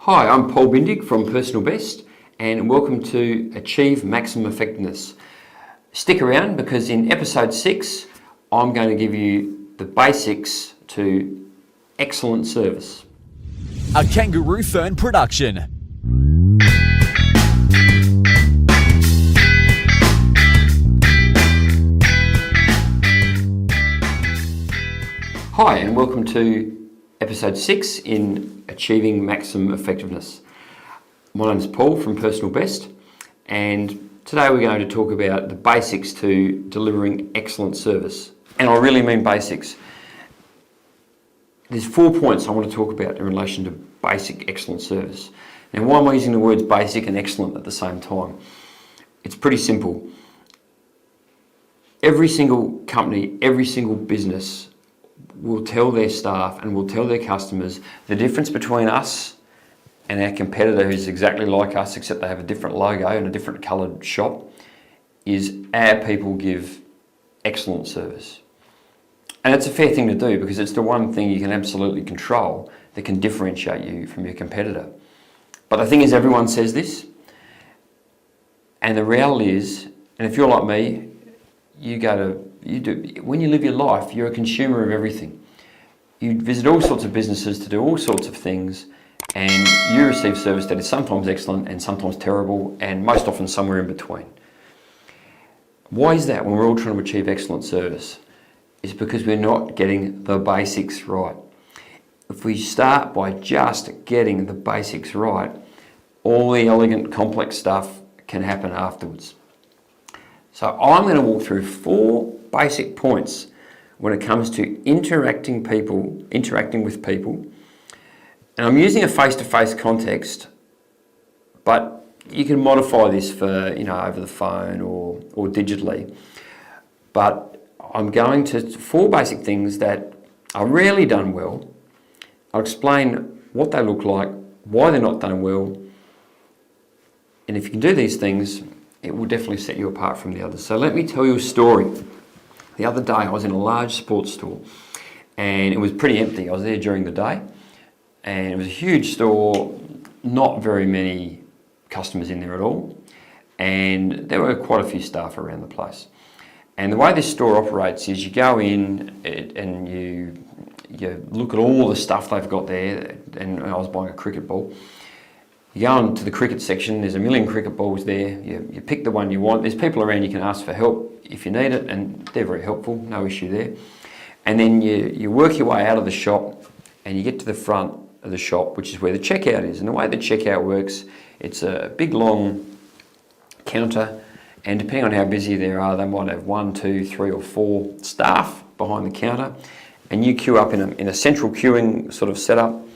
Hi, I'm Paul Bindig from Personal Best and welcome to Achieve Maximum Effectiveness. Stick around because in episode 6 I'm going to give you the basics to excellent service. A Kangaroo Fern production. Hi and welcome to episode 6 in Achieving Maximum Effectiveness. My name is Paul from Personal Best and today we're going to talk about the basics to delivering excellent service. And I really mean basics. There's 4 points I want to talk about in relation to basic excellent service. Now, why am I using the words basic and excellent at the same time? It's pretty simple. Every single company, every single business will tell their staff and will tell their customers the difference between us and our competitor who's exactly like us except they have a different logo and a different coloured shop is our people give excellent service. And it's a fair thing to do because it's the one thing you can absolutely control that can differentiate you from your competitor. But the thing is, everyone says this, and the reality is, and if you're like me, when you live your life, you're a consumer of everything. You visit all sorts of businesses to do all sorts of things, and you receive service that is sometimes excellent and sometimes terrible, and most often somewhere in between. Why is that when we're all trying to achieve excellent service? It's because we're not getting the basics right. If we start by just getting the basics right, all the elegant, complex stuff can happen afterwards. So I'm going to walk through 4 basic points when it comes to interacting with people. And I'm using a face-to-face context, but you can modify this for, over the phone or digitally. But I'm going to 4 basic things that are rarely done well. I'll explain what they look like, why they're not done well, and if you can do these things, it will definitely set you apart from the others. So let me tell you a story. The other day I was in a large sports store and it was pretty empty. I was there during the day and it was a huge store, not very many customers in there at all, and there were quite a few staff around the place. And the way this store operates is you go in and you look at all the stuff they've got there, and I was buying a cricket ball. You go on to the cricket section, there's a million cricket balls there, you pick the one you want. There's people around you can ask for help if you need it, and they're very helpful, no issue there. And then you work your way out of the shop and you get to the front of the shop, which is where the checkout is. And the way the checkout works, it's a big long counter, and depending on how busy they are, they might have 1, 2, 3 or 4 staff behind the counter, and you queue up in a central queuing sort of setup.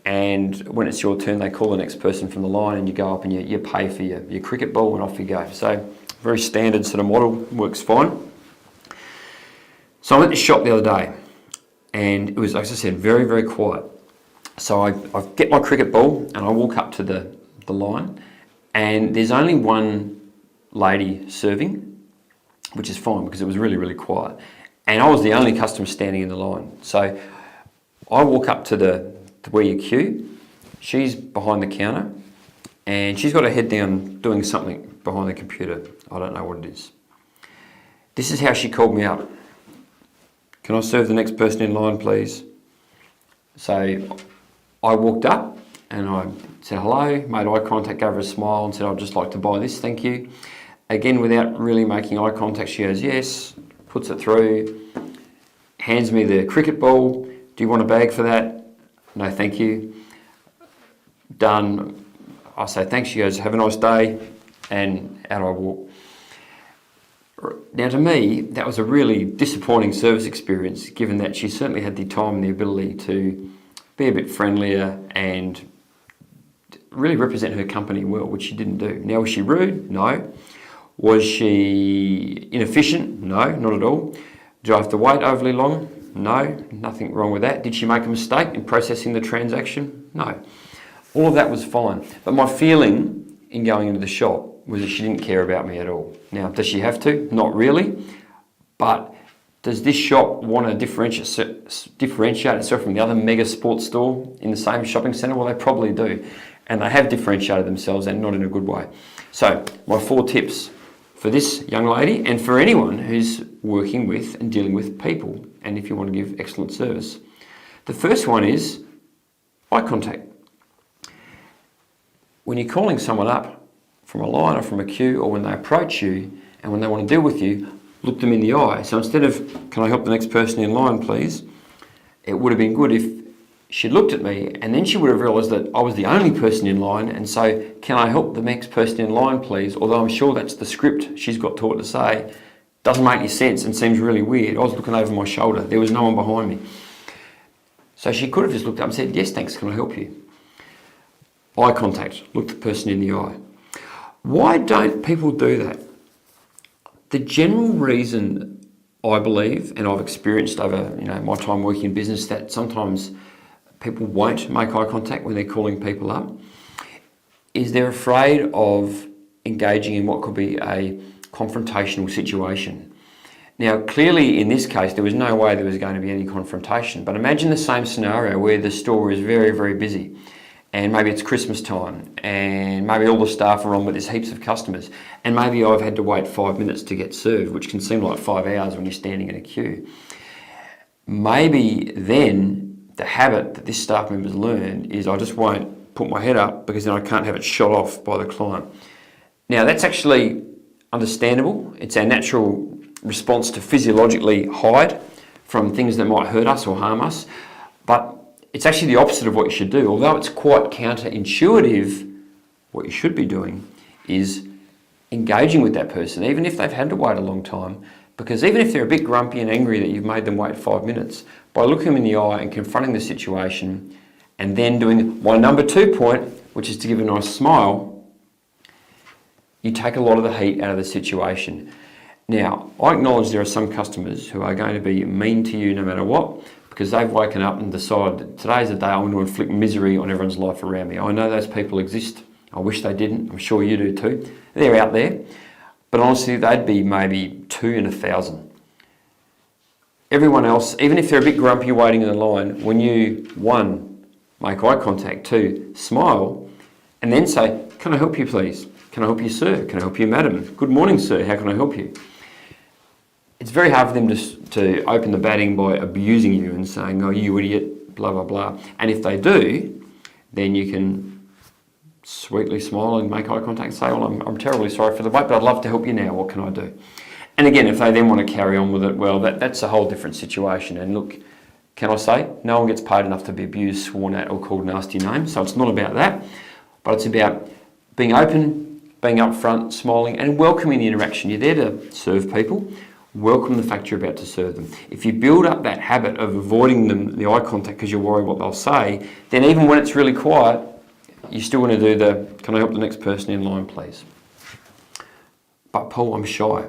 And when it's your turn, they call the next person from the line and you go up and you pay for your cricket ball and off you go. So very standard sort of model, works fine. So I went to the shop the other day and it was, as I said, very, very quiet. So I get my cricket ball and I walk up to the line, and there's only one lady serving, which is fine because it was really, really quiet. And I was the only customer standing in the line. So I walk up to where you queue. She's behind the counter and she's got her head down doing something behind the computer. I don't know what it is. This is how she called me up. Can I serve the next person in line, please? So I walked up and I said hello, made eye contact, gave her a smile and said, I'd just like to buy this, thank you. Again, without really making eye contact, she goes, yes, puts it through, hands me the cricket ball. Do you want a bag for that? No, thank you. Done. I say thanks. She goes, have a nice day, and out I walk. Now, to me, that was a really disappointing service experience, given that she certainly had the time and the ability to be a bit friendlier and really represent her company well, which she didn't do. Now, was she rude? No. Was she inefficient? No, not at all. Did I have to wait overly long? No, nothing wrong with that. Did she make a mistake in processing the transaction? No. All of that was fine. But my feeling in going into the shop was that she didn't care about me at all. Now, does she have to? Not really. But does this shop want to differentiate itself from the other mega sports store in the same shopping centre? Well, they probably do. and they have differentiated themselves, and not in a good way. So my 4 tips for this young lady and for anyone who's working with and dealing with people, and if you want to give excellent service. The first one is eye contact. When you're calling someone up from a line or from a queue, or when they approach you and when they want to deal with you, look them in the eye. So instead of, can I help the next person in line, please? It would have been good if she'd looked at me and then she would have realised that I was the only person in line, and so, can I help the next person in line, please? Although I'm sure that's the script she's got taught to say, doesn't make any sense and seems really weird. I was looking over my shoulder. There was no one behind me. So she could have just looked up and said, yes, thanks, can I help you? Eye contact, look the person in the eye. Why don't people do that? The general reason, I believe, and I've experienced over my time working in business, that sometimes people won't make eye contact when they're calling people up, is they're afraid of engaging in what could be a confrontational situation. Now, clearly in this case, there was no way there was going to be any confrontation, but imagine the same scenario where the store is very, very busy, and maybe it's Christmas time, and maybe all the staff are on, but there's heaps of customers, and maybe I've had to wait 5 minutes to get served, which can seem like 5 hours when you're standing in a queue. Maybe then the habit that this staff member's learned is, I just won't put my head up because then I can't have it shot off by the client. Now, that's actually understandable. It's our natural response to physiologically hide from things that might hurt us or harm us, but it's actually the opposite of what you should do. Although it's quite counterintuitive, what you should be doing is engaging with that person, even if they've had to wait a long time, because even if they're a bit grumpy and angry that you've made them wait 5 minutes, by looking them in the eye and confronting the situation, and then doing my number 2 point, which is to give a nice smile, you take a lot of the heat out of the situation. Now, I acknowledge there are some customers who are going to be mean to you no matter what, because they've woken up and decided today's the day I'm going to inflict misery on everyone's life around me. I know those people exist. I wish they didn't. I'm sure you do too. They're out there. But honestly, they'd be maybe 2 in 1,000. Everyone else, even if they're a bit grumpy waiting in the line, when you, 1, make eye contact, 2, smile, and then say, can I help you please? Can I help you, sir? Can I help you, madam? Good morning, sir. How can I help you? It's very hard for them to open the batting by abusing you and saying, oh, you idiot, blah, blah, blah. And if they do, then you can sweetly smile and make eye contact and say, well, I'm terribly sorry for the wait, but I'd love to help you now. What can I do? And again, if they then want to carry on with it, well, that's a whole different situation. And look, can I say, no one gets paid enough to be abused, sworn at, or called nasty names. So it's not about that, but it's about being open, being upfront, smiling, and welcoming the interaction. You're there to serve people. Welcome the fact you're about to serve them. If you build up that habit of avoiding them, the eye contact, because you're worried what they'll say, then even when it's really quiet, you still want to do the, can I help the next person in line, please? But Paul, I'm shy.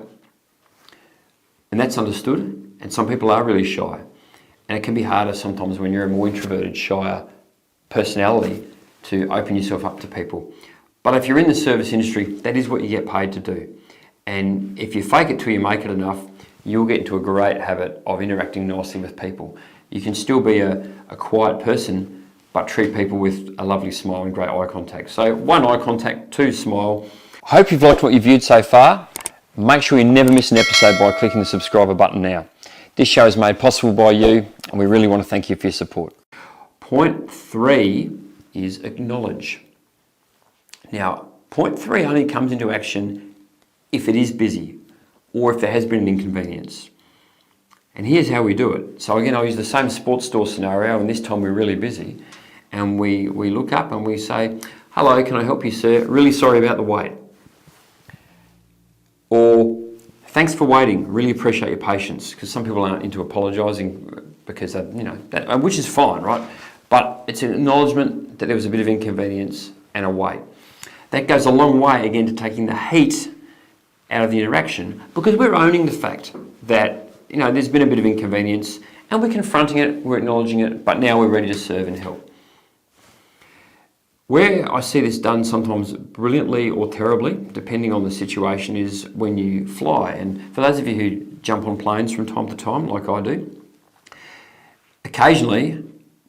And that's understood, and some people are really shy. And it can be harder sometimes when you're a more introverted, shyer personality to open yourself up to people. But if you're in the service industry, that is what you get paid to do. And if you fake it till you make it enough, you'll get into a great habit of interacting nicely with people. You can still be a quiet person, but treat people with a lovely smile and great eye contact. So 1, eye contact, 2, smile. I hope you've liked what you've viewed so far. Make sure you never miss an episode by clicking the subscriber button now. This show is made possible by you, and we really want to thank you for your support. Point 3 is acknowledge. Now, point 3 only comes into action if it is busy or if there has been an inconvenience. And here's how we do it. So again, I'll use the same sports store scenario, and this time we're really busy. And we look up and we say, hello, can I help you, sir? Really sorry about the wait. Or, thanks for waiting. Really appreciate your patience. Because some people aren't into apologising because, which is fine, right? But it's an acknowledgement that there was a bit of inconvenience and a wait. That goes a long way, again, to taking the heat out of the interaction, because we're owning the fact that there's been a bit of inconvenience and we're confronting it, we're acknowledging it, but now we're ready to serve and help. Where I see this done sometimes brilliantly or terribly, depending on the situation, is when you fly. And for those of you who jump on planes from time to time, like I do, occasionally,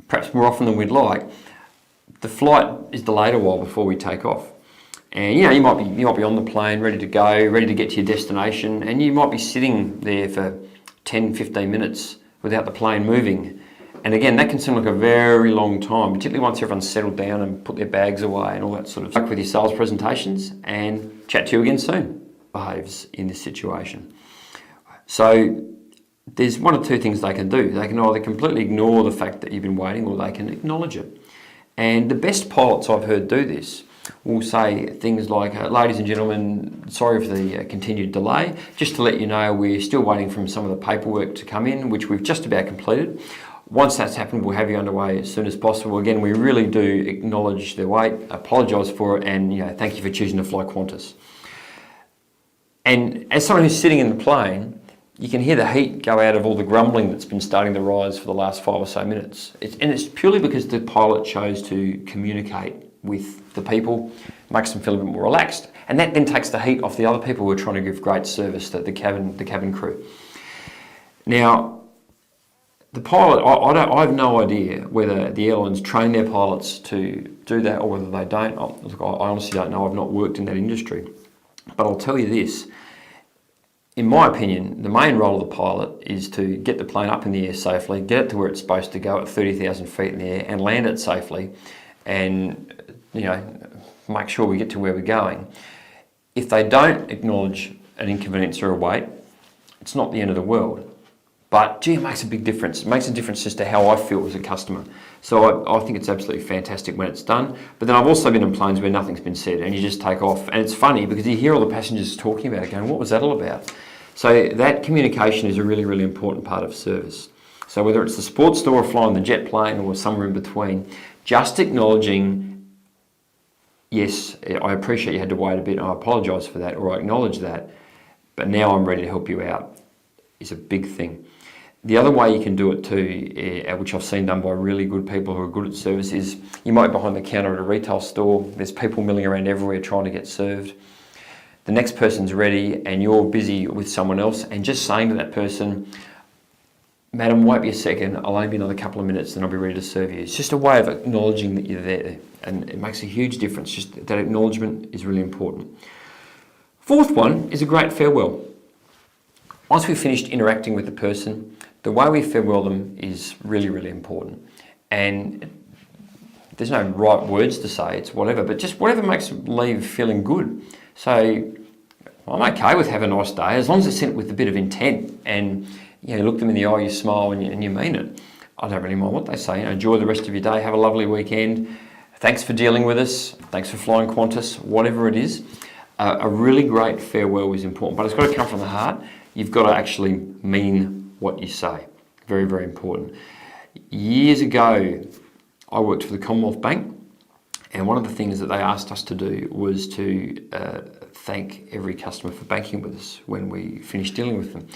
perhaps more often than we'd like, the flight is delayed a while before we take off. And you might be on the plane, ready to go, ready to get to your destination, and you might be sitting there for 10, 15 minutes without the plane moving. And again, that can seem like a very long time, particularly once everyone's settled down and put their bags away and all that sort of stuff. With your sales presentations, and chat to you again soon. Behaves in this situation. So there's one or two things they can do. They can either completely ignore the fact that you've been waiting, or they can acknowledge it. And the best pilots I've heard do this will say things like, ladies and gentlemen, sorry for the continued delay. Just to let you know, we're still waiting for some of the paperwork to come in, which we've just about completed. Once that's happened, we'll have you underway as soon as possible. Again, we really do acknowledge their wait, apologise for it, and thank you for choosing to fly Qantas. And as someone who's sitting in the plane, you can hear the heat go out of all the grumbling that's been starting to rise for the last 5 or so minutes. It's purely because the pilot chose to communicate with the people, makes them feel a bit more relaxed, and that then takes the heat off the other people who are trying to give great service to the cabin crew. Now, the pilot, I have no idea whether the airlines train their pilots to do that or whether they don't. Look, I honestly don't know. I've not worked in that industry. But I'll tell you this, in my opinion, the main role of the pilot is to get the plane up in the air safely, get it to where it's supposed to go at 30,000 feet in the air, and land it safely, and make sure we get to where we're going. If they don't acknowledge an inconvenience or a wait, it's not the end of the world. But gee, it makes a big difference. It makes a difference as to how I feel as a customer. So I think it's absolutely fantastic when it's done. But then I've also been in planes where nothing's been said and you just take off. And it's funny because you hear all the passengers talking about it, going, what was that all about? So that communication is a really, really important part of service. So whether it's the sports store or flying the jet plane or somewhere in between, just acknowledging, yes, I appreciate you had to wait a bit and I apologise for that, or I acknowledge that, but now I'm ready to help you out, is a big thing. The other way you can do it too, which I've seen done by really good people who are good at service, is you might be behind the counter at a retail store, there's people milling around everywhere trying to get served. The next person's ready and you're busy with someone else, and just saying to that person, madam, wait me a second, I'll only be another couple of minutes and I'll be ready to serve you. It's just a way of acknowledging that you're there, and it makes a huge difference. Just that acknowledgement is really important. Fourth one is a great farewell. Once we've finished interacting with the person, the way we farewell them is really, really important. And there's no right words to say, it's whatever, but just whatever makes them leave feeling good. So I'm okay with have a nice day, as long as it's sent with a bit of intent and you look them in the eye, you smile and you mean it. I don't really mind what they say. Enjoy the rest of your day, have a lovely weekend. Thanks for dealing with us. Thanks for flying Qantas, whatever it is. A really great farewell is important, but it's got to come from the heart. You've got to actually mean what you say. Very, very important. Years ago, I worked for the Commonwealth Bank, and one of the things that they asked us to do was to thank every customer for banking with us when we finished dealing with them.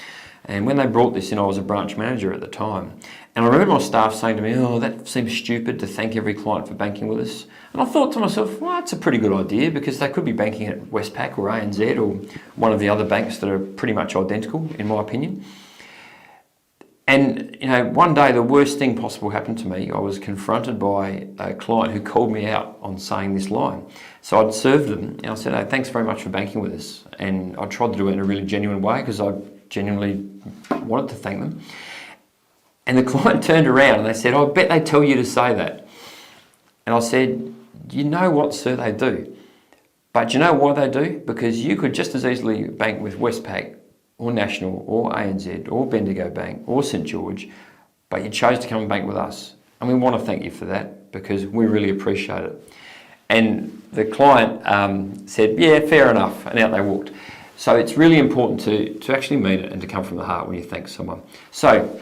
And when they brought this in, I was a branch manager at the time. And I remember my staff saying to me, oh, that seems stupid to thank every client for banking with us. And I thought to myself, well, that's a pretty good idea, because they could be banking at Westpac or ANZ or one of the other banks that are pretty much identical, in my opinion. And one day the worst thing possible happened to me. I was confronted by a client who called me out on saying this line. So I'd served them and I said, hey, thanks very much for banking with us. And I tried to do it in a really genuine way because I genuinely wanted to thank them. And the client turned around and they said, I bet they tell you to say that. And I said, you know what, sir, they do. But you know why they do? Because you could just as easily bank with Westpac or National or ANZ or Bendigo Bank or St George, but you chose to come and bank with us. And we want to thank you for that because we really appreciate it. And the client said, yeah, fair enough. And out they walked. So it's really important to actually mean it and to come from the heart when you thank someone. So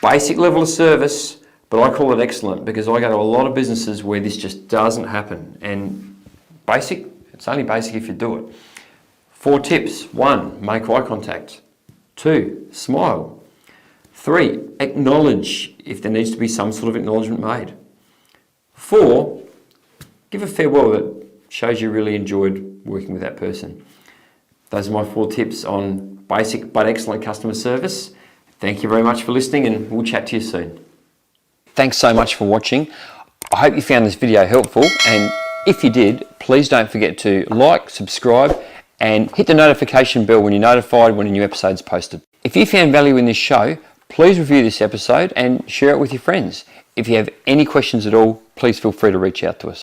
basic level of service, but I call it excellent because I go to a lot of businesses where this just doesn't happen. And basic, it's only basic if you do it. 4 tips. 1, make eye contact. 2, smile. 3, acknowledge if there needs to be some sort of acknowledgement made. 4, give a farewell that shows you really enjoyed working with that person. Those are my 4 tips on basic but excellent customer service. Thank you very much for listening, and we'll chat to you soon. Thanks so much for watching. I hope you found this video helpful, and if you did, please don't forget to like, subscribe, and hit the notification bell when you're notified when a new episode's posted. If you found value in this show, please review this episode and share it with your friends. If you have any questions at all, please feel free to reach out to us.